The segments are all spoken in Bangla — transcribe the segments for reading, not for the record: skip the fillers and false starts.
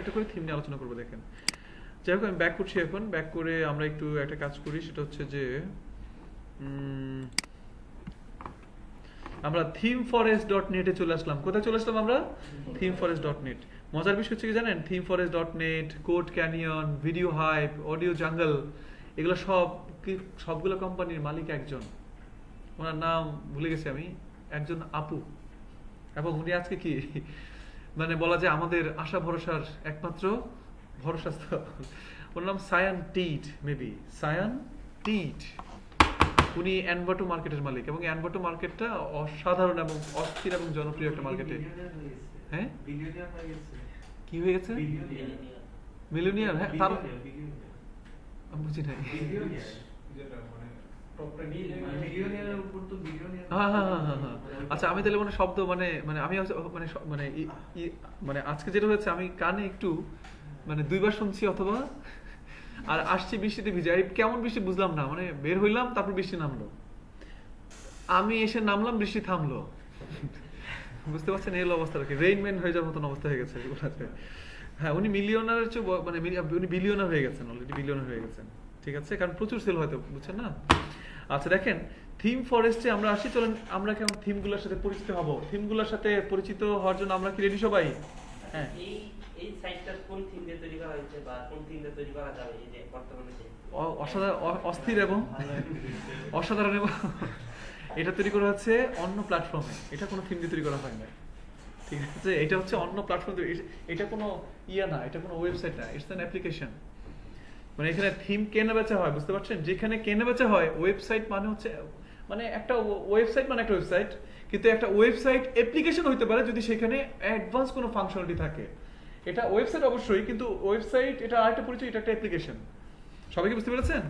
একটা করে থিম নিয়ে আলোচনা করবো। দেখেন, যাই হোক আমি ব্যাক করছি। এখন ব্যাক করে আমরা একটু একটা কাজ করি, সেটা হচ্ছে যে আমরা themeforest.net এ চলে আসলাম। কোথায় চলে আসলাম আমরা? themeforest.net। মজার বিষয় হচ্ছে কি জানেন, themeforest.net, code canyon, video hype, audio jungle, এগুলো সবগুলো কোম্পানির মালিক একজন, ওনার নাম ভুলে গেছি আমি, একজন আপু। এবং উনি আজকে কি মানে বলা যায় আমাদের আশা ভরসার একমাত্র ভরসা। ওর নাম সায়ান টিট, মেবি সায়ান টিট। উনি অ্যানভাটো মার্কেটের মালিক, এবং অ্যানভাটো মার্কেটটা অসাধারণ এবং অস্থির এবং জনপ্রিয় একটা মার্কেটে। হ্যাঁ, কি হয়ে গেছে? মিলিয়নিয়ার? হ্যাঁ, তার আমি বুঝি নাই। আচ্ছা, আমি তাহলে মানে শব্দ মানে মানে আমি মানে মানে মানে আজকে যেটা হয়েছে, আমি কানে একটু মানে দুইবার শুনছি, অথবা আর আসছি বৃষ্টিতে ভিজে। কেমন বৃষ্টি বুঝলাম না, মানে বের হইলাম তারপর বৃষ্টি নামলো, আমি এসে নামলাম বৃষ্টি থামলো। বুঝতে পারছেন এই অবস্থা আর কি, রেইনম্যান হয়ে যাওয়ার মতন অবস্থা হয়ে গেছে। হ্যাঁ, উনি মিলিয়নারের চেয়ে মানে উনি বিলিয়নার হয়ে গেছেন, অলরেডি বিলিয়নার হয়ে গেছেন। ঠিক আছে, কারণ প্রচুর সেল হয়তো, বুঝছেন না? আচ্ছা দেখেন, থিম ফরেস্টে আমরা আসি। চলেন আমরা কেমন থিমগুলোর সাথে পরিচিত হব। থিমগুলোর সাথে পরিচিত হওয়ার জন্য আমরা কি রেডি সবাই? হ্যাঁ, এই সাইটটা কোন থিম দিয়ে তৈরি করা হয়েছে বা কোন থিম দিয়ে তৈরি করা যাবে, এই যে বর্তমানে যে অসাধারণ, অস্থির এবং অসাধারণ, এবং এটা তৈরি করা হচ্ছে অন্য প্ল্যাটফর্মে। এটা কোনো থিম দিয়ে তৈরি করা হয় না, ঠিক আছে? এটা হচ্ছে অন্য প্ল্যাটফর্ম। এটা কোনো ইয়া না, এটা কোনো ওয়েবসাইট না, ইটস অ্যান অ্যাপ্লিকেশন। মানে এখানে থিম কেনা বেচা হয়, বুঝতে পারছেন? যেখানে কেনা বেচা হয়, ওয়েবসাইট মানে হচ্ছে মানে একটা ওয়েবসাইট, মানে একটা ওয়েবসাইট, কিন্তু একটা ওয়েবসাইট অ্যাপ্লিকেশন হতে পারে যদি সেখানে অ্যাডভান্স কোনো ফাংশনালিটি থাকে। এটা ওয়েবসাইট অবশ্যই, কিন্তু ওয়েবসাইট এটা আরেকটা পরিচয়, এটা একটা অ্যাপ্লিকেশন। সবাই কি বুঝতে পেরেছেন?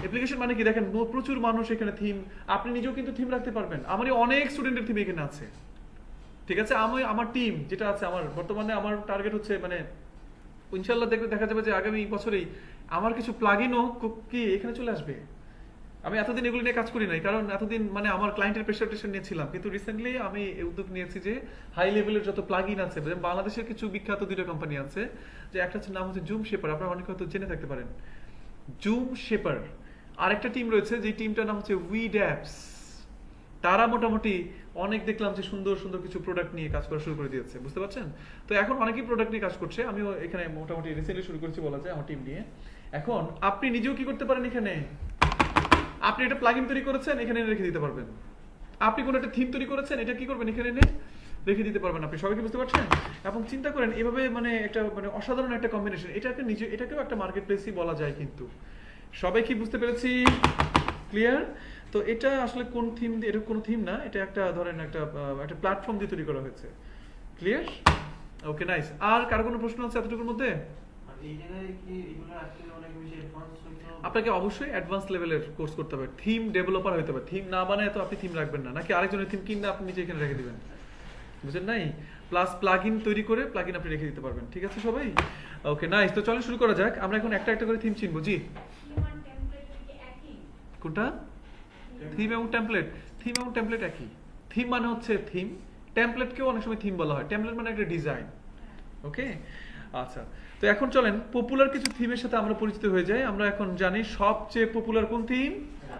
অ্যাপ্লিকেশন মানে কি দেখেন, প্রচুর মানুষ এখানে থিম, আপনি নিজেও কিন্তু থিম রাখতে পারবেন। আমারই অনেক স্টুডেন্টের থিম এখানে আছে, ঠিক আছে? আমার টিম যেটা আছে, আমার বর্তমানে আমার টার্গেট হচ্ছে মানে ইনশাআল্লাহ দেখা যাবে যে আগামী বছরেই আমার কিছু প্লাগইনও কি এখানে চলে আসবে। আমি এতদিন এগুলো নিয়ে কাজ করি নাই, কারণ এতদিন মানে আমার ক্লায়েন্টের প্রেসারেশন নিয়েছিলাম, কিন্তু রিসেন্টলি আমি উদ্যোগ নিয়েছি যে হাই লেভেলের যত প্লাগইন আছে, বাংলাদেশের কিছু বিখ্যাত দুটো কোম্পানি আছে, যে একটা নাম হচ্ছে জুম শেপার, আপনারা অনেকে হয়তো জেনে থাকতে পারেন, জুম শেপার। আর একটা টিম রয়েছে যে টিমটার নাম হচ্ছে উইড অ্যাপস। তারা মোটামুটি অনেক দেখলাম যে সুন্দর সুন্দর কিছু প্রোডাক্ট নিয়ে কাজ করা শুরু করে দিয়েছে, বুঝতে পারছেন? তো এখন অনেকেই প্রোডাক্ট নিয়ে কাজ করছে, আমিও এখানে মোটামুটি রিসেন্টলি শুরু করেছি বলা যায় আমার টিম নিয়ে। এখন আপনি নিজেও কি করতে পারেন, এখানে আপনি একটা প্লাগইন তৈরি করেছেন, এখানে রেখে দিতে পারবেন। আপনি কোনো একটা থিম তৈরি করেছেন, এটা কি করবেন, এখানে এনে রেখে দিতে পারবেন আপনি। সবাই কি বুঝতে পারছেন? এবং চিন্তা করেন এভাবে মানে একটা মানে অসাধারণ একটা কম্বিনেশন। এটাকে এটাকেও একটা মার্কেট প্লেসই বলা যায়, কিন্তু সবাই কি বুঝতে পেরেছি? ক্লিয়ার? তো এটা আসলে কোন থিম, এটা কোনো থিম না, এটা একটা ধরেন একটা প্ল্যাটফর্ম দিয়ে তৈরি করা হয়েছে। ক্লিয়ার? ওকে, নাইস। আর কার কোনো প্রশ্ন আছে এতটুকুর মধ্যে? আপনাকে অবশ্যই অ্যাডভান্স লেভেলের কোর্স করতে হবে, থিম ডেভেলপার হতে হবে। থিম না বানায় তো আপনি থিম রাখবেন না, নাকি আরেকজনের থিম কিনে আপনি নিজে এখানে রেখে দিবেন, বুঝলেন নাই? প্লাস প্লাগইন তৈরি করে প্লাগইন আপনি রেখে দিতে পারবেন। ঠিক আছে সবাই? ওকে, নাইস। তো চলেন শুরু করা যাক। আমরা এখন একটা একটা করে থিম চিনবো। জি, কোনটা? থিম এবং টেমপ্লেট। থিম এবং টেমপ্লেট একই। থিম মানে হচ্ছে থিম, টেমপ্লেটকেও অনেক সময় থিম বলা হয়। টেমপ্লেট মানে একটা ডিজাইন। ওকে, আচ্ছা। তো এখন চলেন পপুলার কিছু থিমের সাথে আমরা পরিচিত হয়ে যাই। আমরা এখন জানি সবচেয়ে পপুলার কোন থিম?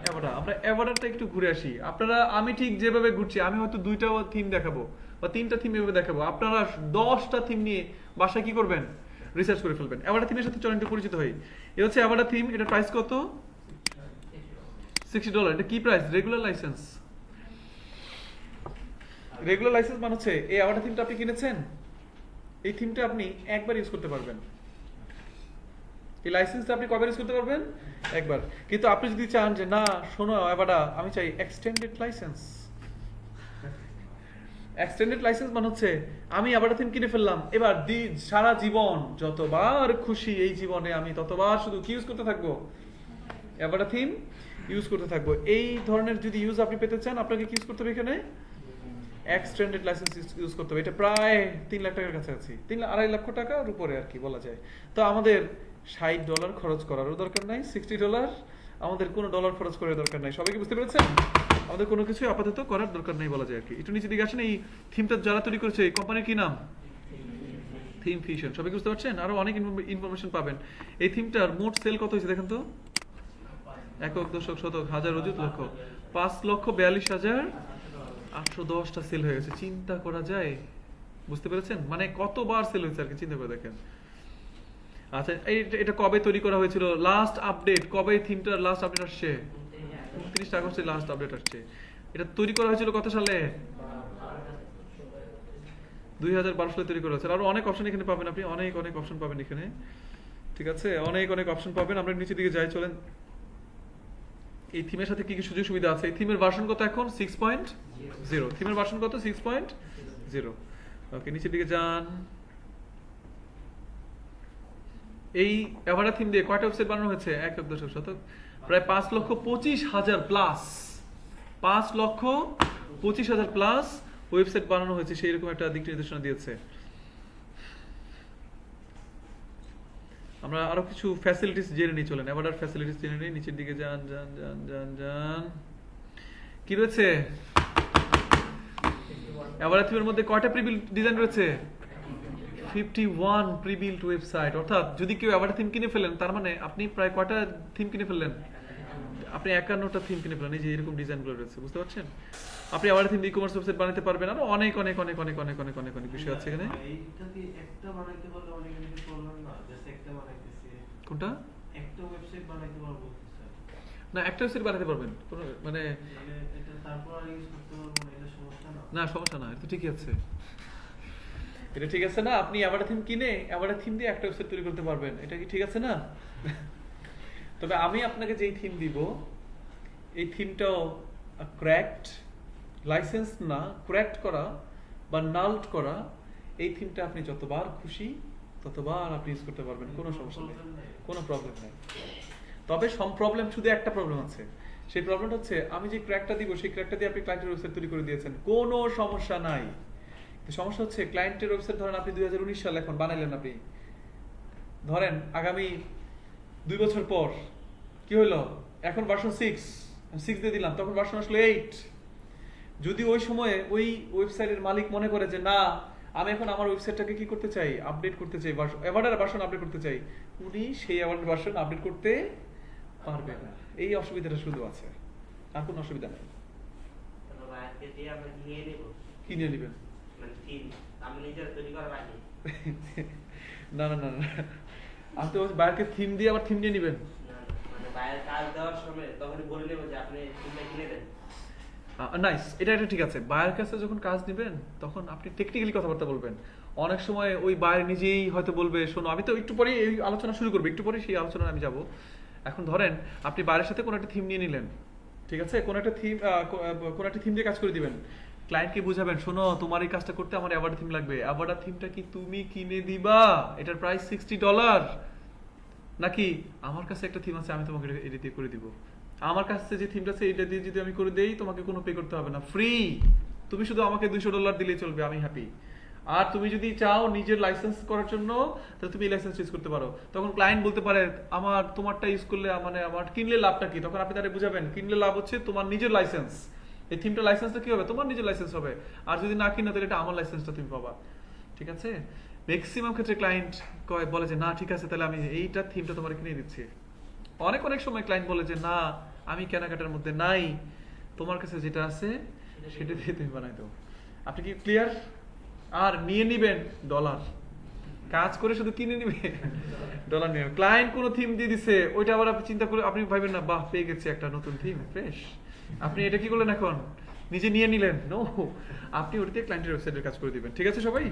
অ্যাভাটার। আমরা অ্যাভাটারটা একটু ঘুরে আসি। আপনারা, আমি ঠিক যেভাবে ঘুরছি, আমি হয়তো 2টা থিম দেখাবো বা 3টা থিম এভাবে দেখাবো, আপনারা 10টা থিম নিয়ে বাসায় কি করবেন, রিসার্চ করে ফেলবেন। অ্যাভাটার থিমের সাথে চলেন একটু পরিচিত হই। এটা হচ্ছে অ্যাভাটার থিম। এটা প্রাইস কত? $60। এটা কি price? Regular licence. Regular licence মানে হচ্ছে এই অ্যাভাটার থিমটা আপনি কিনেছেন, এই থিমটা আপনি একবার ইউজ করতে পারবেন। এই লাইসেন্সটা আপনি কয়বার ইউজ করতে পারবেন? একবার। কিন্তু আপনি যদি চান যে না শোনো অ্যাভাটা, আমি চাই এক্সটেন্ডেড লাইসেন্স। এক্সটেন্ডেড লাইসেন্স মানে হচ্ছে আমি অ্যাভাটার থিম কিনে ফেললাম, এবার সারা জীবন যতবার খুশি এই জীবনে আমি ততবার শুধু কি ইউজ করতে থাকবো? অ্যাভাটার থিম ইউজ করতে থাকবো। এই ধরনের যদি ইউজ আপনি পেতে চান, আপনাকে কি ইউজ করতে হবে? এখানে এক্সটেন্ডেড লাইসেন্স ইউজ করতে হবে। এটা প্রায় 3 লাখ টাকার কাছাকাছি, 2.5 লক্ষ টাকার উপরে আর কি বলা যায়। তো আমাদের $60 খরচ করারও দরকার নাই, $60 আমাদের কোনো ডলার খরচ করার দরকার নাই। সবাই কি বুঝতে পেরেছেন? আমাদের কোনো কিছু আপাতত করার দরকার নেই বলা যায় আর কি। একটু নিচে দিকে আসেন। এই থিমটা যারা তৈরি করেছে, এই কোম্পানির কি নাম? থিম ফিউশন, সবাই বুঝতে পারছেন? আরো অনেক ইনফরমেশন পাবেন। এই থিমটার মোট সেল কত হয়েছে দেখেন তো, একক, দশক, শতক, হাজার, অযুত, লক্ষ, 5,42,810টা সেল হয়ে গেছে। চিন্তা করা যায়, বুঝতে পেরেছেন? মানে কতবার সেল হয়েছে আর কি, চিন্তা করে দেখেন। আচ্ছা, এটা কবে তৈরি করা হয়েছিল? লাস্ট আপডেট কবে? থিমটার লাস্ট আপডেট আসছে 29 আগস্টে, লাস্ট আপডেট আসছে। এটা তৈরি করা হয়েছিল কত সালে? 2012 সালে তৈরি করা হয়েছিল। আরো অনেক অপশন এখানে পাবেন আপনি, অনেক অনেক অপশন পাবেন এখানে, ঠিক আছে? অনেক অনেক অপশন পাবেন। আমরা নিচের দিকে যাই, চলেন। এই থিমের সাথে কি কি সুযোগ সুবিধা আছে? এই থিমের ভার্সন কত এখন? 6.0। থিমের ভার্সন কত? 6.0। ওকে, নিচের দিকে যান। এই অ্যাভারা থিম দিয়ে কয়টা ওয়েবসাইট বানানো হয়েছে? একক, দশক, শতক, প্রায় 5,25,000 প্লাস, 5,25,000 প্লাস ওয়েবসাইট বানানো হয়েছে। সেই রকম একটা দিক নির্দেশনা দিয়েছে। আমরা আরো কিছু ফ্যাসিলিটিস জেনে নিই, চলেন। অ্যাভাডার ফ্যাসিলিটিস জেনে নিই। নিচের দিকে যান যান যান যান যান। কি রয়েছে অ্যাভাডার থিমের মধ্যে? কয়টা প্রিবিল্ড ডিজাইন রয়েছে? 51 প্রিবিল্ড ওয়েবসাইট। অর্থাৎ যদি কেউ অ্যাভাডার থিম কিনে ফেলেন, তার মানে আপনি প্রায় কয়টা থিম কিনে ফেললেন? আপনি 51টা থিম কিনে ফেলেন। এই যে এরকম ডিজাইনগুলো রয়েছে, বুঝতে পারছেন? আপনি অ্যাভাডার থিম ই-কমার্স ওয়েবসাইট বানাতে পারবেন। আরো অনেক অনেক অনেক অনেক অনেক অনেক অনেক অনেক বিষয় আছে এখানে। এইটা কি একটা বানাইতে পারলে অনেক কিছু প্রবলেম না? জাস্ট একটা বানাইতেছি, কোনটা? একটা ওয়েবসাইট বানাইতে পারবো স্যার? না, একটা ওয়েবসাইট বানাতে পারবেন, কোনো মানে এটা তারপর আর ইউজ করতে পারবো না, এটা সমস্যা না? না, সমস্যা না, এটা তো ঠিকই আছে। এটা ঠিক আছে না? আপনি অ্যাভাডার থিম কিনে অ্যাভাডার থিম দিয়ে একটা ওয়েবসাইট তৈরি করতে পারবেন। এটা কি ঠিক আছে না? তবে আমি আপনাকে যেই থিম দিব, এই থিমটাও ক্র্যাকড, লাইসেন্স না, ক্র্যাকড করা বা নাল্ড করা। এই থিমটা আপনি যতবার খুশি ততবার আপনি ইউজ করতে পারবেন, কোনো সমস্যা নেই, কোনো প্রবলেম নেই। তবে প্রবলেম, শুধু একটা প্রবলেম আছে। সেই প্রবলেমটা হচ্ছে, আমি যে ক্র্যাকটা দিব, সেই ক্র্যাকটা দিয়ে আপনি ক্লায়েন্টের ওয়েবসাইট তৈরি করে দিয়েছেন, কোনো সমস্যা নাই। সমস্যা হচ্ছে ক্লায়েন্টের ওয়েবসাইট, ধরেন আপনি 2019 সালে এখন বানাইলেন, আপনি ধরেন আগামী 2 বছর পর কি হলো, এখন ভার্সন 6 দিয়ে দিলাম, তখন ভার্সন আসলো 8। যদি ওই সময়ে ওই ওয়েবসাইটের মালিক মনে করে যে না, আমি এখন আমার ওয়েবসাইটটাকে কি করতে চাই, আপডেট করতে চাই, অ্যাভাডার ভার্সন আপডেট করতে চাই, উনি সেই অ্যাভাডার ভার্সন আপডেট করতে পারবে না। এই অসুবিধাটা শুধু আছে, আর কোনো অসুবিধা নেই। কিনে নেবেন? না না না না, আমি তো বাইরের থিম দিয়ে আবার থিম নিয়ে নেবেন। নাইস, এটা এটা ঠিক আছে। বায়ের কাছে যখন কাজ নেবেন, তখন আপনি টেকনিক্যালি কথাবার্তা বলবেন। অনেক সময় ওই বায়ের নিজেই হয়তো বলবে, শোনো, আমি তো একটু পরে এই আলোচনা শুরু করবো, একটু পরে সেই আলোচনা আমি যাব। এখন ধরেন আপনি বাইরের সাথে কোনো একটা থিম নিয়ে নিলেন, ঠিক আছে? কোনো একটা থিম দিয়ে কাজ করে দিবেন। ক্লায়েন্টকে বুঝাবেন, শোনো, তোমার এই কাজটা করতে আমার অ্যাভাডার থিম লাগবে। অ্যাভাডার থিমটা কি তুমি কিনে দিবা? এটার প্রাইস $60, নাকি আমার কাছে একটা থিম আছে, আমি তোমাকে এটা দিয়ে করে দিব। আমার কাছে যে থিমটা আছে, এটা দিয়ে যদি আমি করে দেই, তোমাকে কোনো পে করতে হবে না, ফ্রি। তুমি শুধু আমাকে $200 দিলেই চলবে, আমি হ্যাপি। আর তুমি যদি চাও নিজের লাইসেন্স করার জন্য, তাহলে তুমি এই লাইসেন্স ইউজ করতে পারো। তখন ক্লায়েন্ট বলতে পারে, আমার তোমারটা ইউজ করলে মানে আমার কিনলে লাভটা কি? তখন আপনি তাদের বুঝাবেন, কিনলে লাভ হচ্ছে তোমার নিজের লাইসেন্স। এই থিমটা লাইসেন্সটা কি হবে? তোমার নিজের লাইসেন্স হবে। আর যদি না কিনো, তাহলে এটা আমার লাইসেন্সটা তুমি পাবা, ঠিক আছে? ম্যাক্সিমাম ক্ষেত্রে ক্লায়েন্ট বলে যে না, ঠিক আছে, তাহলে আমি এইটা থিমটা তোমার কিনে দিচ্ছি। অনেক অনেক সময় ক্লায়েন্ট বলে যে না, আমি কেনাকাটার মধ্যে নাই, তোমার কাছে যেটা আছে সেটা দিয়ে তুমি বানাই দাও। আপনি কি ক্লিয়ার? আর নিয়ে নিবেন ডলার, কাজ করে শুধু কিনে নিবে, ডলার নিয়ে। ক্লায়েন্ট কোনো থিম দিয়ে দিছে, ওইটা আবার আপনি চিন্তা করে আপনি ভাবেন না, বাহ, পেয়ে গেছে একটা নতুন থিম, ফ্রেশ। আপনি এটা কি করলেন, এখন নিজে নিয়ে নিলেন? নো, আপনি ওটাতে ক্লায়েন্টের ওয়েবসাইটের কাজ করে দিবেন, ঠিক আছে সবাই?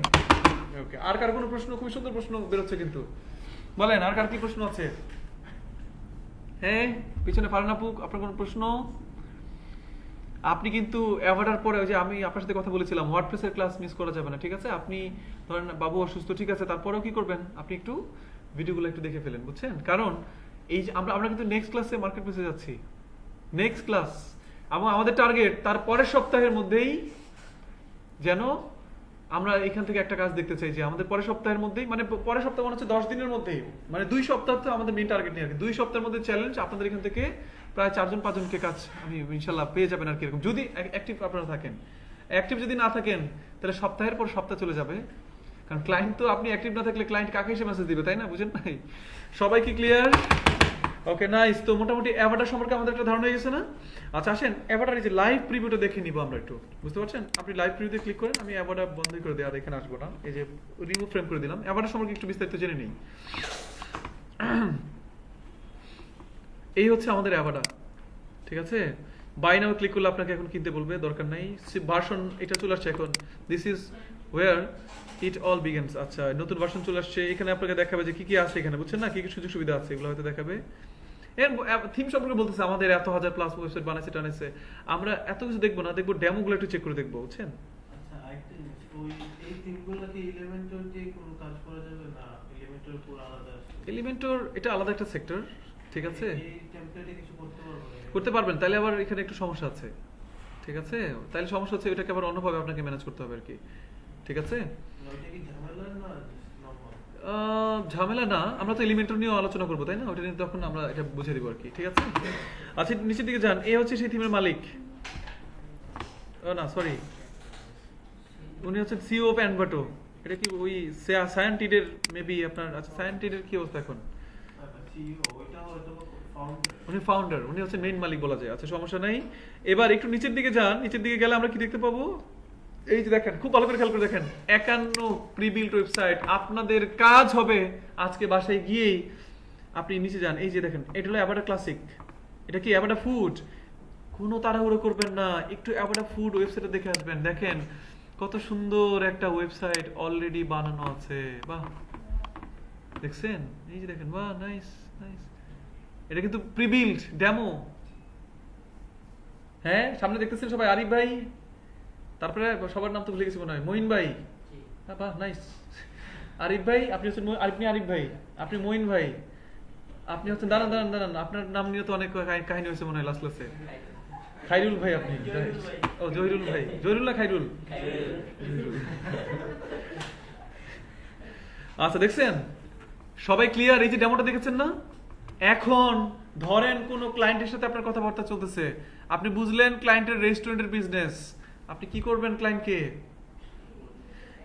ওকে, আর কার কোনো প্রশ্ন? খুবই সুন্দর প্রশ্ন বেরোচ্ছে কিন্তু, বলেন আর কার কি প্রশ্ন আছে? হ্যাঁ, পিছনে ফারহান আপু, আপনার কোনো প্রশ্ন? আপনি কিন্তু অ্যাভাডার পরে, ওই যে আমি আপনার সাথে কথা বলেছিলাম, ওয়ার্ডপ্রেসের ক্লাস মিস করা যাবে না, ঠিক আছে? আপনি ধরেন বাবু অসুস্থ, ঠিক আছে, তারপরেও কি করবেন, আপনি একটু ভিডিওগুলো একটু দেখে ফেলেন, বুঝছেন? কারণ এই যে আমরা কিন্তু নেক্সট ক্লাসে মার্কেট প্লেসে যাচ্ছি, নেক্সট ক্লাস, এবং আমাদের টার্গেট তার পরের সপ্তাহের মধ্যেই যেন আমরা এখান থেকে একটা কাজ দেখতে চাই, যে আমাদের পরের সপ্তাহের মধ্যেই, মানে পরের সপ্তাহ মনে হচ্ছে 10 দিনের মধ্যেই, মানে 2 সপ্তাহ তো আমাদের মেইন টার্গেট নিয়ে আর কি। 2 সপ্তাহের মধ্যে চ্যালেঞ্জ, আপনাদের এখান থেকে প্রায় 4-5 জনকে কাজ আমি ইনশাল্লাহ পেয়ে যাবেন আর কি, এরকম, যদি অ্যাক্টিভ আপনারা থাকেন। অ্যাক্টিভ যদি না থাকেন, তাহলে সপ্তাহের পর সপ্তাহ চলে যাবে, কারণ ক্লায়েন্ট তো আপনি অ্যাক্টিভ না থাকলে ক্লায়েন্ট কাকে এসে মেসেজ দিবে, তাই না? বুঝেন ভাই? সবাই কি ক্লিয়ার? ওকে, নাইস। তো মোটামুটি অ্যাভাটার সম্পর্কে আমাদের একটা ধারণা হয়ে গেছে না? আচ্ছা, আসেন অ্যাভাটার এই যে লাইভ প্রিভিউটা দেখে নিব আমরা একটু। বুঝতে পারছেন? আপনি লাইভ প্রিভিউতে ক্লিক করেন, আমি অ্যাভাটার বন্ধ করে দিই, আর এখানে আসবো না। এই যে রিমুভ ফ্রেম করে দিলাম। অ্যাভাটার সম্পর্কে একটু বিস্তারিত জেনে নিই। এই হচ্ছে আমাদের অ্যাভাটার, ঠিক আছে? বাই নাও ক্লিক করলে আপনাকে এখন কিনতে বলবে, দরকার নাই। ভার্সন এটা চলে আসছে এখন, this is wire it all begins. আচ্ছা, নতুন ভার্সন চলে আসছে, এখানে আপনাকে দেখাবে যে কি কি আছে এখানে, বুঝছেন না? কি কি সুযোগ সুবিধা আছে, এগুলো হয়তো দেখাবে। এর থিম সম্পর্কে বলতেছে, আমাদের এত হাজার প্লাস ওয়েবসাইট বানাইছে টানাইছে। আমরা এত কিছু দেখবো না, দেখবো ডেমোগুলো একটু চেক করে দেখবো, বুঝছেন? আচ্ছা, আরেকটা জিনিস, এই থিমগুলো কি এলিমেন্টর দিয়ে কোনো কাজ করা যাবে না? এলিমেন্টর পুরো আলাদা আছে? এলিমেন্টর এটা আলাদা একটা সেক্টর, ঠিক আছে? এই টেমপ্লেটে কিছু করতে পারবো না? করতে পারবেন, তাহলে আবার এখানে একটু সমস্যা আছে, ঠিক আছে? তাহলে সমস্যা হচ্ছে, এটাকে আবার অন্যভাবে আপনাকে ম্যানেজ করতে হবে আর কি, ঠিক আছে? ওইটা কি ঝামেলা না নরমাল? ঝামেলা না, আমরা তো এলিমেন্টর নিয়েও আলোচনা করবো, তাই না? ওটা নিয়ে তখন আমরা এটা বুঝে দিব আর কি, ঠিক আছে? আচ্ছা, নিচের দিকে যান। এ হচ্ছে সেই থিমের মালিক। না সরি, উনি হচ্ছেন সিইও অফ অ্যানভাটো। এটা কি ওই সায়েন্টিডের মেবি আপনার? আচ্ছা, সায়েন্টিডের কি অবস্থা এখন? সিইও ওইটা হয়তো ফাউন্ডার। উনি ফাউন্ডার, উনি হচ্ছে মেইন মালিক বলা যায়। আচ্ছা, সমস্যা নাই। এবার একটু নিচের দিকে যান। নিচের দিকে গেলে আমরা কি দেখতে পাবো? এই যে দেখেন, খুব ভালো করে খেয়াল করে দেখেন, 51 প্রি-বিল্ট ওয়েবসাইট। আপনাদের কাজ হবে আজকে বাসায় গিয়েই আপনি নিচে যান, এই যে দেখেন, এটা হলো অ্যাভাটা ক্লাসিক। এটা কি অ্যাভাটা ফুড? কোনো তাড়াহুড়ো করবেন না, একটু অ্যাভাটা ফুড ওয়েবসাইটে দেখে আসবেন। দেখেন কত সুন্দর একটা ওয়েবসাইট অলরেডি বানানো আছে। বাহ, দেখছেন? এই যে দেখেন, বাহ, নাইস নাইস। এটা কিন্তু প্রি-বিল্ট ডেমো। হ্যাঁ, সামনে দেখতেছেন সবাই, আরিফ ভাই, তারপরে সবার নাম তো ভুলে গেছি মনে হয়, মঈন ভাই। বাহ, নাইস। আরিফ ভাই, আপনি হচ্ছেন আরিফ ভাই, আপনি মঈন ভাই, আপনি হচ্ছেন দাঁড়ান দাঁড়ান দাঁড়ান, আপনার নাম নিয়ে তো অনেক কাহিনী হয়েছে মনে হয় লাস্ট ক্লাসে। খাইরুল ভাই আপনি? ও জহিরুল ভাই। জহিরুল না খাইরুল? আচ্ছা, দেখছেন সবাই ক্লিয়ার? এই যে ডেমোটা দেখেছেন না? এখন ধরেন কোন ক্লায়েন্টের সাথে আপনার কথাবার্তা চলতেছে, আপনি বুঝলেন ক্লায়েন্টের রেস্টুরেন্টের বিজনেস, আপনি কি করবেন?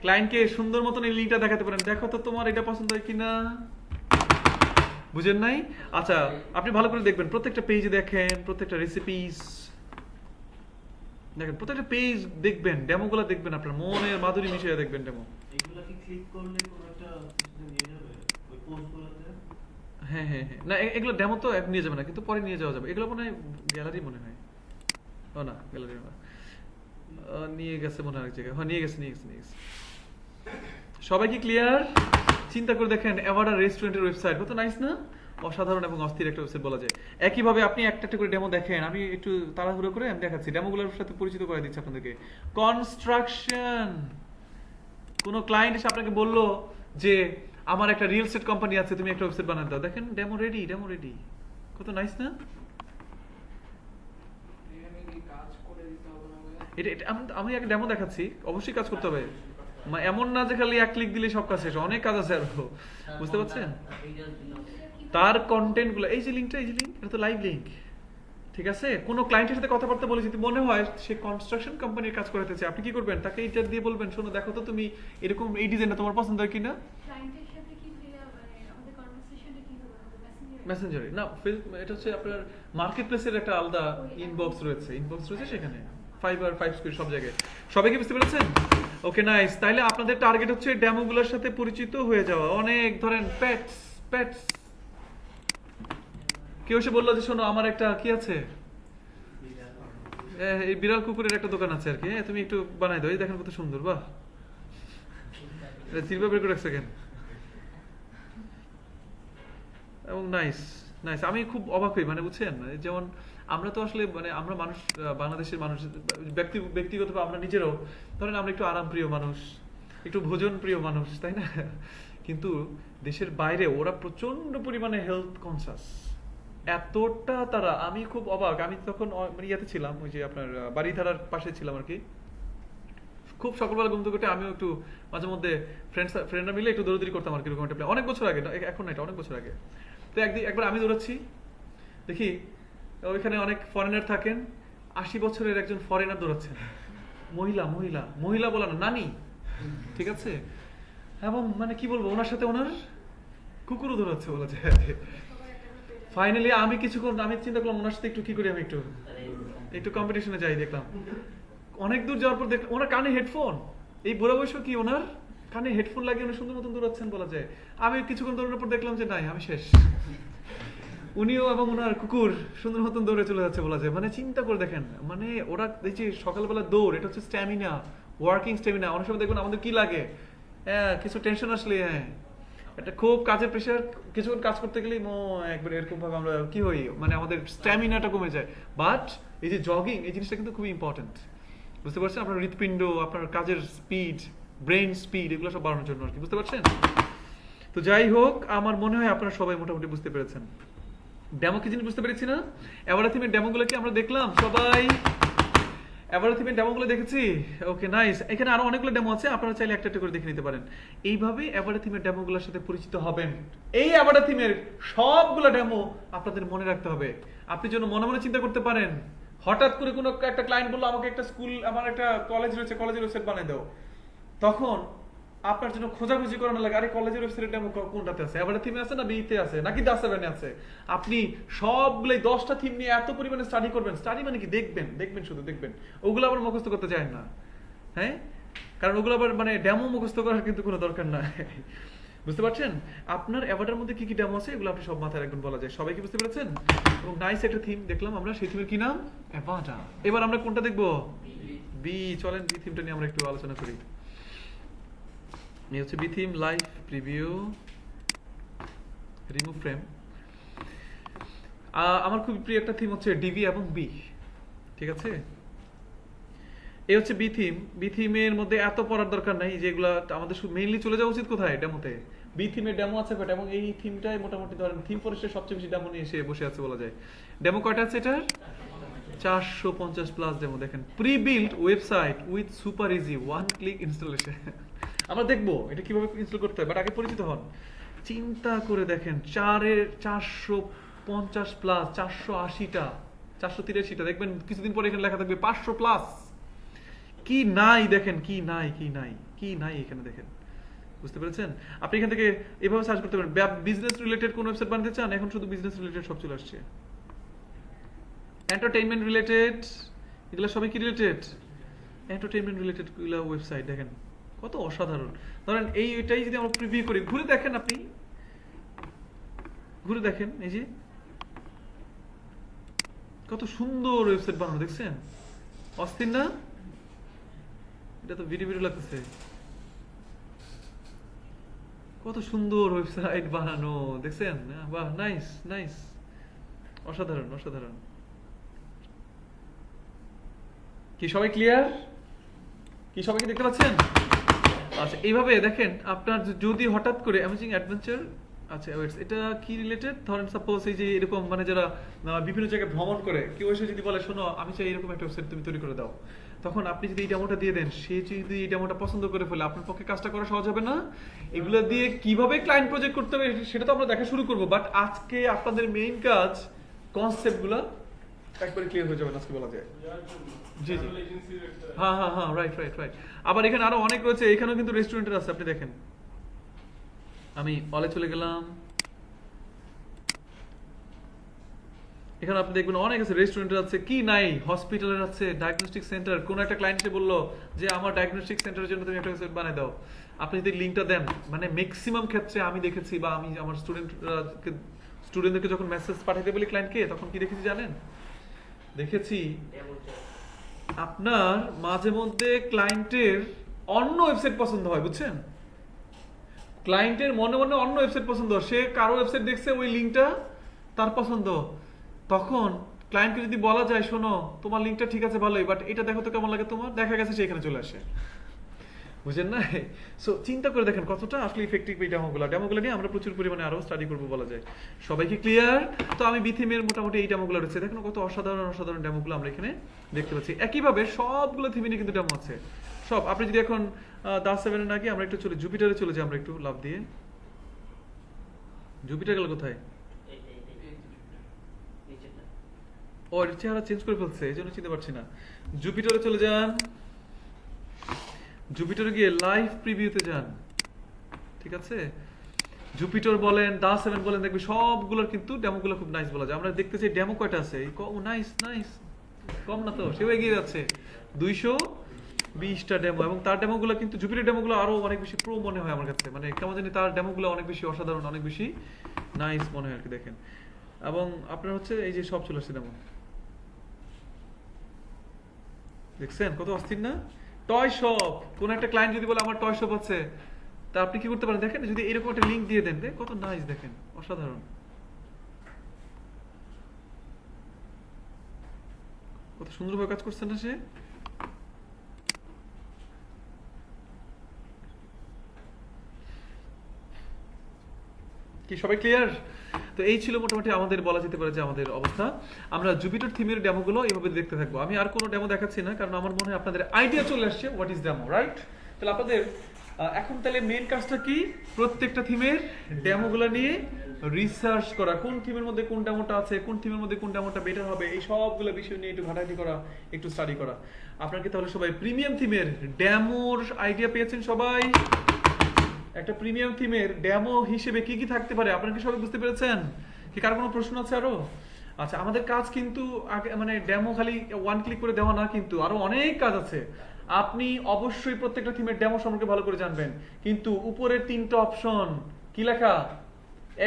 ক্লায়েন্টকে সুন্দর মতন এই লিঙ্কটা দেখাতে পারেন, দেখো তো তোমার এটা পছন্দ হয় কিনা। বুঝেন নাই? আচ্ছা, আপনি ভালো করে দেখবেন, প্রত্যেকটা পেজে দেখেন, প্রত্যেকটা রেসিপিস দেখেন, প্রত্যেকটা পেজ দেখবেন, ডেমোগুলো দেখবেন, আপনার মনের মাধুরী মিশিয়ে দেখবেন ডেমো। এগুলা কি ক্লিক করলে কোনো একটা কিছুতে নিয়ে যাবে ওই পোস্টগুলোতে? হ্যাঁ হ্যাঁ হ্যাঁ, না এগুলো ডেমো তো এখন নিয়ে যাবে না, কিন্তু পরে নিয়ে যাওয়া যাবে। এগুলো মনে হয় গ্যালারি, মনে হয়। ও না, গ্যালারি না, নিয়ে গেছে মনে হয় এক জায়গায়। হ্যাঁ, নিয়ে গেছে। সবাই কি ক্লিয়ার? চিন্তা করে দেখেন, অ্যাভাটা রেস্টুরেন্টের ওয়েবসাইট কত নাইস না? অসাধারণ এবং অস্থির একটা ওয়েবসাইট বলা যায়। একইভাবে আপনি একটা একটা করে ডেমো দেখেন, আমি একটু তাড়াহুড়ো করে আমি দেখাচ্ছি, ডেমোগুলোর সাথে পরিচিত করে দিচ্ছি আপনাদেরকে। কনস্ট্রাকশন, কোনো ক্লায়েন্ট এসে আপনাকে বললো যে আমার একটা রিয়েল এস্টেট কোম্পানি আছে, তুমি একটা ওয়েবসাইট বানাতে দাও। দেখেন ডেমো রেডি, কত নাইস না? আমি একটা ডেমো দেখাচ্ছি, অবশ্যই কাজ করতে হবে। এমন না যে খালি এক ক্লিক দিলে সব কাজ শেষ, অনেক কাজ আছে আরো, বুঝতে পারছেন? তার কন্টেন্ট গুলো, এই যে লিঙ্কটা, এটা তো লাইভ লিঙ্ক, ঠিক আছে? কোন ক্লায়েন্টের সাথে কথাবার্তা বলে যদি মনে হয় সে কনস্ট্রাকশন কোম্পানির কাজ করাতেছে, আপনি কি করবেন? তাকে এটা দিয়ে বলবেন, শোনো দেখো তো তুমি এরকম এই ডিজাইনটা তোমার পছন্দ হয় কিনা। মেসেঞ্জারে না, এটা হচ্ছে আপনার মার্কেট প্লেসের একটা আলাদা ইনবক্স রয়েছে, সেখানে ফাইবার 5 স্কোয়ার সব জায়গায়। সবাইকে বুঝতে পেরেছেন? ওকে, নাইস। তাইলে আপনাদের টার্গেট হচ্ছে ডেমোগুলোর সাথে পরিচিত হয়ে যাওয়া। অনেক ধরেন পেটস, কেউ এসে বললো যে শোনো আমার একটা কি আছে, এই বিড়াল কুকুরের একটা দোকান আছে আর কি, তুমি একটু বানাই দাও, এই দেখেন কত সুন্দর, বাহ, সিলভার বের করে এক সেকেন্ড। এবং নাইস। আমি খুব অবাক হই, মানে বুঝছেন, যেমন আমরা তো আসলে মানে আমরা মানুষ, বাংলাদেশের মানুষ, ব্যক্তিগতভাবে আমরা নিজেরাও ধরেন আমরা একটু আরামপ্রিয় মানুষ, একটু ভোজন প্রিয় মানুষ, তাই না? কিন্তু দেশের বাইরে ওরা প্রচন্ড পরিমাণে হেলথ কনসাস, এতটা তারা, আমি খুব অবাক। আমি তখন ইয়াতে ছিলাম, ওই যে আপনার বাড়িধারার পাশে ছিলাম আর কি, খুব সকালবেলা ঘুম থেকে উঠে আমিও একটু মাঝে মধ্যে ফ্রেন্ডরা মিলে একটু দৌড়াদৌড়ি করতাম আর কি, এরকম একটা, অনেক বছর আগে, এখন না, এটা অনেক বছর আগে। তো একবার আমি দৌড়াচ্ছি, দেখি ওইখানে অনেক ফরেনার থাকেন, 80 বছরের একজন ফরেনার দৌড়াচ্ছেন, মহিলা বলা না, নানি, ঠিক আছে? এবং মানে কি বলবো, ওনার সাথে ওনার কুকুরও দৌড়াচ্ছে বলা যায়। ফাইনালি আমি কিছুক্ষণ আমি চিন্তা করলাম ওনার সাথে একটু কি করি, আমি একটু কম্পিটিশনে যাই। দেখলাম অনেক দূর যাওয়ার পর দেখলাম ওনার কানে হেডফোন, এই বুড়া বয়স কি ওনার কানে হেডফোন লাগিয়ে উনি সুন্দর মতন দৌড়াচ্ছেন বলা যায়। আমি কিছুক্ষণ দৌড়ানোর পর দেখলাম যে নাই, আমি শেষ। উনিও এবং ওনার কুকুর সুন্দর মতন দৌড়ে চলে যাচ্ছে বলা যায়। মানে চিন্তা করে দেখেন, মানে ওরা দেখছি সকালবেলা দৌড়, এটা হচ্ছে স্ট্যামিনা, ওয়ার্কিং স্ট্যামিনা। অনেক সময় দেখবেন আমাদের কি লাগে, হ্যাঁ কিছু টেনশন আসলে, হ্যাঁ একটা খুব কাজের প্রেশার, কিছুক্ষণ কাজ করতে গেলেই একবার এরকম ভাবে আমরা কি হই, মানে আমাদের স্ট্যামিনাটা কমে যায়। বাট এই যে জগিং, এই জিনিসটা কিন্তু খুবই ইম্পর্টেন্ট, বুঝতে পারছেন? আপনার হৃৎপিণ্ড, আপনার কাজের স্পিড, ব্রেন স্পিড, এগুলো সব বাড়ানোর জন্য আর কি, বুঝতে পারছেন? তো যাই হোক, আমার মনে হয় আপনারা সবাই মোটামুটি বুঝতে পেরেছেন। ডেমো কি জিনিস বুঝতে পেরেছি না? অ্যাভারাথিমের ডেমোগুলো কি আমরা দেখলাম সবাই? অ্যাভারাথিমের ডেমোগুলো দেখেছি? Okay nice. এখানে আরো অনেকগুলো ডেমো আছে, আপনারা চাইলে একটা একটা করে দেখে নিতে পারেন। এইভাবে অ্যাভারাথিমের ডেমোগুলোর সাথে পরিচিত হবেন। এই অ্যাভারাথিমের সবগুলো ডেমো আপনাদের মনে রাখতে হবে। আপনি যেন মনে মনে চিন্তা করতে পারেন, হঠাৎ করে কোনো একটা ক্লায়েন্ট বললো আমাকে একটা স্কুল, আমার একটা কলেজ রয়েছে, কলেজের ওয়েবসাইট বানিয়ে দাও, তখন আপনার জন্য খোঁজাখুঁজি করানো লাগে, আরে কলেজের ওয়েবসাইট ডেমো কোনটাতে আছে, এবারে থিমে আছে না বিতে আছে নাকি দা 7 আছে। আপনি সবগুলো 10টা থিম নিয়ে এত পরিমাণে স্টাডি করবেন, স্টাডি মানে কি, দেখবেন শুধু দেখবেন, ওগুলো আবার মুখস্থ করতে চায় না, হ্যাঁ, কারণ ওগুলো আবার মানে ডেমো মুখস্থ করার কিন্তু কোনো দরকার নাই। বুঝতে পারছেন? আপনার অ্যাভাটার মধ্যে কি কি ডেমো আছে এগুলো আপনি সব মাথায় রাখবেন বলা যায়। সবাই কি বুঝতে পেরেছেন? এবং নাইস একটা থিম দেখলাম আমরা, সেই থিমের কি নাম? অ্যাভাটা। এবার আমরা কোনটা দেখবো? বি। চলেন বি থিমটা নিয়ে আমরা একটু আলোচনা করি। এই হচ্ছে B theme, live preview, remove frame. আমার খুব প্রিয় একটা থিম হচ্ছে ডিভি এবং বি, ঠিক আছে? এই হচ্ছে বি থিম। বি থিমের মধ্যে এত পড়ার দরকার নাই, যেগুলো আমাদের মেইনলি চলে যাওয়া উচিত কোথায়? ডেমোতে। বি থিমের ডেমো আছে কয়টা, এবং এই থিমটাই মোটামুটি ধরেন থিম ফরেস্টের সবচেয়ে বেশি ডেমো নিয়ে এসে বসে আছে বলা যায়। ডেমো কয়টা আছে এটার? 450 প্লাস ডেমো। দেখেন, pre build website with super easy 1 click installation. আমরা দেখবো এটা কিভাবে ইনস্টল করতে হয়, বাট আগে পরিচিত হন। চিন্তা করে দেখেন, 450 প্লাস, 480টা, 483টা, দেখবেন কিছুদিন পরে এখানে লেখা থাকবে 500 প্লাস। কি নাই দেখেন, কি নাই এখানে দেখেন, বুঝতে পেরেছেন? আপনি এখান থেকে এভাবে সার্চ করতে পারেন, বিজনেস রিলেটেড কোন ওয়েবসাইট বানাতে চান, এখন শুধু বিজনেস রিলেটেড সব চলে আসছে। এন্টারটেইনমেন্ট রিলেটেড, এগুলো সবই কি রিলেটেড? এন্টারটেইনমেন্ট রিলেটেড গুলো ওয়েবসাইট দেখেন কত অসাধারণ। ধরেন এইটাই যদি আমরা প্রিভিউ করি, ঘুরে দেখেন, আপনি ঘুরে দেখেন, এই যে কত সুন্দর ওয়েবসাইট বানানো, দেখছেন? অস্থির না? এটা তো ভিডিও লাগতেছে, কত সুন্দর ওয়েবসাইট বানানো, দেখছেন? বাহ, নাইস, অসাধারণ। কি সবাই ক্লিয়ার? কি সবাই কি দেখতে পাচ্ছেন? আচ্ছা, এইভাবে দেখেন, আপনার যদি হঠাৎ করে অ্যামেজিং অ্যাডভেঞ্চার, আচ্ছা এটা কি রিলেটেড? ধরেন সাপোজ এই যে এরকম মানে যারা বিভিন্ন জায়গায় ভ্রমণ করে, কেউ এসে যদি বলে শোনো আমি চাই এরকম একটা ওয়েবসাইট তুমি তৈরি করে দাও, তখন আপনি যদি এই ডেমোটা দিয়ে দেন, সে যদি এই ডেমোটা পছন্দ করে ফেলে, আপনার পক্ষে কাজটা করা সহজ হবে না? এগুলো দিয়ে কিভাবে ক্লায়েন্ট প্রজেক্ট করতে হবে সেটা তো আমরা দেখা শুরু করবো, বাট আজকে আপনাদের মেইন কাজ কনসেপ্টগুলো একবারে ক্লিয়ার হয়ে যাবে আজকে বলা যায়। জি, হ্যাঁ, রাইট। আবার এখানে আরো অনেক রয়েছে, এখানেও কিন্তু রেস্টুরেন্টের আছে, আপনি দেখেন। আমি অলে চলে গেলাম, এখানে আপনি দেখবেন অনেক আছে, রেস্টুরেন্টের আছে, কি নাই, হসপিটালের আছে, ডায়াগনস্টিক সেন্টার। কোন একটা ক্লায়েন্ট এসে বললো যে আমার ডায়াগনস্টিক সেন্টারের জন্য তুমি একটা ওয়েবসাইট বানিয়ে দাও, আপনি যদি লিঙ্কটা দেন, মানে ম্যাক্সিমাম ক্ষেত্রে আমি দেখেছি, বা আমি আমার স্টুডেন্টদেরকে যখন মেসেজ পাঠাতে বলি ক্লায়েন্টকে, তখন কি দেখেছি জানেন? দেখেছি আপনার মাঝে মধ্যে ক্লায়েন্টের অন্য ওয়েবসাইট পছন্দ হয়, বুঝছেন? ক্লায়েন্টের মনে অন্য ওয়েবসাইট পছন্দ, সে কারো ওয়েবসাইট দেখছে, ওই লিঙ্কটা তার পছন্দ, তখন ক্লায়েন্টকে যদি বলা যায় শোনো তোমার লিঙ্কটা ঠিক আছে ভালোই, বাট এটা দেখো তো কেমন লাগে তোমার, দেখা গেছে সে এখানে চলে আসে, বুঝেন না? সো চিন্তা করে দেখেন কতটা আসলে ইফেক্টিভ এই ডেমোগুলো নিয়ে আমরা প্রচুর পরিমাণে আরো স্টাডি করবো বলা যায়। সবাই কি ক্লিয়ার? তো আমি বিথিমের মোটামুটি এই ডেমোগুলো রয়েছে, দেখেন কত অসাধারণ ডেমোগুলো আমরা এখানে দেখতে পাচ্ছি। একইভাবে সবগুলো থিমে নিয়ে কিন্তু ডেমো আছে সব। আপনি যদি এখন দা 7 নাকি আমরা একটু জুপিটারে চলে যাই, আমরা একটু লাভ দিয়ে। জুপিটার গেল কোথায়? ও এর চেহারা চেঞ্জ করে ফেলছে, এই জন্য চিনতে পারছি না। জুপিটারে চলে যান, জুপিটারে গিয়ে লাইভ প্রিভিউতে যান। ঠিক আছে? জুপিটার বলেন, DA7 বলেন, দেখবে সবগুলোর কিন্তু ডেমোগুলো খুব নাইস বলা যায়। আমরা দেখতে চাই ডেমো কয়টা আছে, নাইস নাইস, কম না তো, সেও এগিয়ে যাচ্ছে 220টা ডেমো, এবং তার ডেমোগুলো কিন্তু জুপিটার ডেমোগুলো আরো অনেক বেশি প্রো মনে হয় আমার কাছে, মানে কেমন জানি তার ডেমোগুলো অনেক বেশি অসাধারণ, অনেক বেশি নাইস মনে হয় আর কি। দেখেন, এবং আপনার হচ্ছে এই যে সব চলে আসছে ডেমো, দেখছেন কত অস্থির না? টয় শপ, কোন একটা ক্লায়েন্ট যদি বলে আমার টয় শপ আছে, তা আপনি কি করতে পারেন দেখেন, যদি এরকম একটা লিংক দিয়ে দেন, কত নাইস, দেখেন অসাধারণ, কত সুন্দরভাবে কাজ করছে না সে। কি সবাই ক্লিয়ার? তো এই ছিল মোটামুটি আমাদের বলা যেতে পারে যে আমাদের অবস্থা। আমরা জুপিটার থিমের ডেমোগুলো এইভাবে দেখতে থাকবো। আমি আর কোনো ডেমো দেখাচ্ছি না, কারণ আমার মনে হয় আপনাদের আইডিয়া চলে আসছে হোয়াট ইজ ডেমো, রাইট? তাহলে আপনাদের এখন তাহলে মেইন কাজটা কি? প্রত্যেকটা থিমের ডেমোগুলো নিয়ে রিসার্চ করা, কোন থিমের মধ্যে কোন ডেমোটা আছে, কোন থিমের মধ্যে কোন ডেমোটা বেটার হবে, এই সবগুলো বিষয় নিয়ে একটু ঘাটাঘাটি করা, একটু স্টাডি করা। আপনারা কি তাহলে সবাই প্রিমিয়াম থিমের ডেমোর আইডিয়া পেয়েছেন সবাই? একটা প্রিমিয়াম থিমের ডেমো হিসেবে কি কি থাকতে পারে আপনারা কি সবাই বুঝতে পেরেছেন? কি কার কোনো প্রশ্ন আছে আরো? আচ্ছা, আমাদের কাজ কিন্তু আগে মানে ডেমো খালি ওয়ান ক্লিক করে দেওয়া না, কিন্তু আরো অনেক কাজ আছে। আপনি অবশ্যই প্রত্যেকটা থিমের ডেমো সম্পর্কে ভালো করে জানবেন, কিন্তু উপরের 3টা অপশন কি লেখা,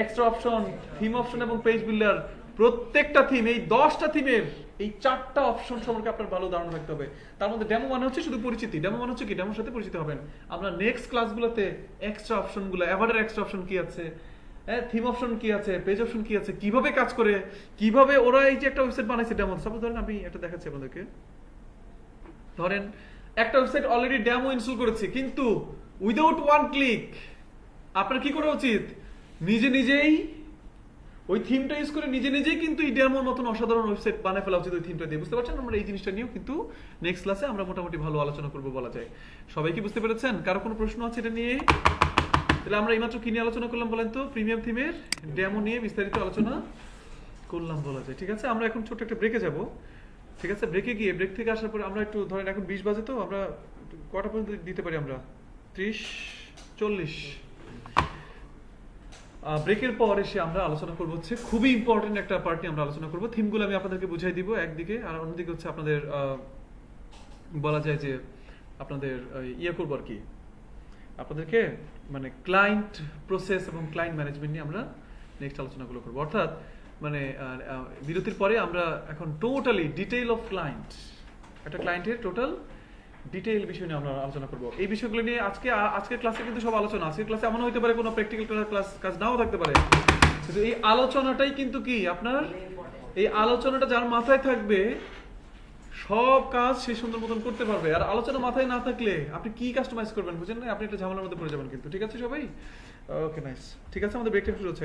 এক্সট্রা অপশন, থিম অপশন এবং পেজ বিল্ডার, প্রত্যেকটা থিম, এই 10টা থিমের এই 4টা অপশন সম্পর্কে আপনার ভালো ধারণা থাকতে হবে। তার মধ্যে ডেমো মানে হচ্ছে শুধু পরিচিতি, ডেমো মানে হচ্ছে কি ডেমোর সাথে পরিচিত হবেন। আমরা নেক্সট ক্লাসগুলোতে এক্সট্রা অপশনগুলো, অ্যাভারের এক্সট্রা অপশন কি আছে, থিম অপশন কি আছে, পেজ অপশন কি আছে, কিভাবে কাজ করে, কিভাবে ওরা এই যে একটা ওয়েবসাইট বানাইছে ডেমো, সাপোজ ধরেন আমি এটা দেখাচ্ছি আপনাদেরকে, ধরেন একটা ওয়েবসাইট অলরেডি ডেমো ইনস্টল করেছি, কিন্তু উইদাউট ওয়ান ক্লিক আপনার কি করা উচিত? নিজে নিজেই ওই থিমটা ইউজ করে নিজে নিজেই কিন্তু এই ডেমোর মতন অসাধারণ ওয়েবসাইট বানায় ফেলা উচিত ওই থিমটা দিয়ে। বুঝতে পারছেন? আমরা এই জিনিসটা নিয়েও কিন্তু নেক্সট ক্লাসে আমরা মোটামুটি ভালো আলোচনা করবো বলা যায়। সবাই কি বুঝতে পেরেছেন? কারো কোনো প্রশ্ন আছে এটা নিয়ে? তাহলে আমরা এইমাত্র কি নিয়ে আলোচনা করলাম বলেন তো? প্রিমিয়াম থিমের ডেমো নিয়ে বিস্তারিত আলোচনা করলাম বলা যায়। ঠিক আছে, আমরা এখন ছোট একটা ব্রেকে যাব। ঠিক আছে, ব্রেকে গিয়ে ব্রেক থেকে আসার পরে আমরা একটু ধরেন এখন 20 বাজে, তো আমরা কটা পর্যন্ত দিতে পারি আমরা? 30-40। ব্রেকের পর এসে আমরা আলোচনা করবো হচ্ছে খুবই ইম্পর্টেন্ট একটা পার্টি আমরা আলোচনা করবো। থিমগুলো আমি আপনাদেরকে বুঝাই দিব একদিকে, আর অন্যদিকে হচ্ছে আপনাদের বলা যায় যে আপনাদের ইয়ে করবো আর কি, আপনাদেরকে মানে ক্লায়েন্ট প্রসেস এবং ক্লায়েন্ট ম্যানেজমেন্ট নিয়ে আমরা নেক্সট আলোচনাগুলো করবো। অর্থাৎ মানে বিরতির পরে আমরা এখন টোটালি ডিটেইল অফ ক্লায়েন্ট, একটা ক্লায়েন্টের টোটাল ডিটেইল বিষয় নিয়ে আমরা আলোচনা করব। এই বিষয়গুলো নিয়ে আজকের ক্লাসে কিন্তু সব আলোচনা। আজকের ক্লাসে এমন হতে পারে কোনো প্র্যাকটিক্যাল ক্লাস কাজ নাও থাকতে পারে, কিন্তু এই আলোচনাটাই কিন্তু কি আপনার, এই আলোচনাটা যার মাথায় থাকবে সব কাজ সে সুন্দর মতন করতে পারবে। আর আলোচনা মাথায় না থাকলে আপনি কি কাস্টমাইজ করবেন বুঝেন না, আপনি একটা ঝামেলার মধ্যে পড়ে যাবেন কিন্তু। ঠিক আছে সবাই? ওকে, নাইস। ঠিক আছে, আমাদের ব্রেক টাইম শুরু হচ্ছে।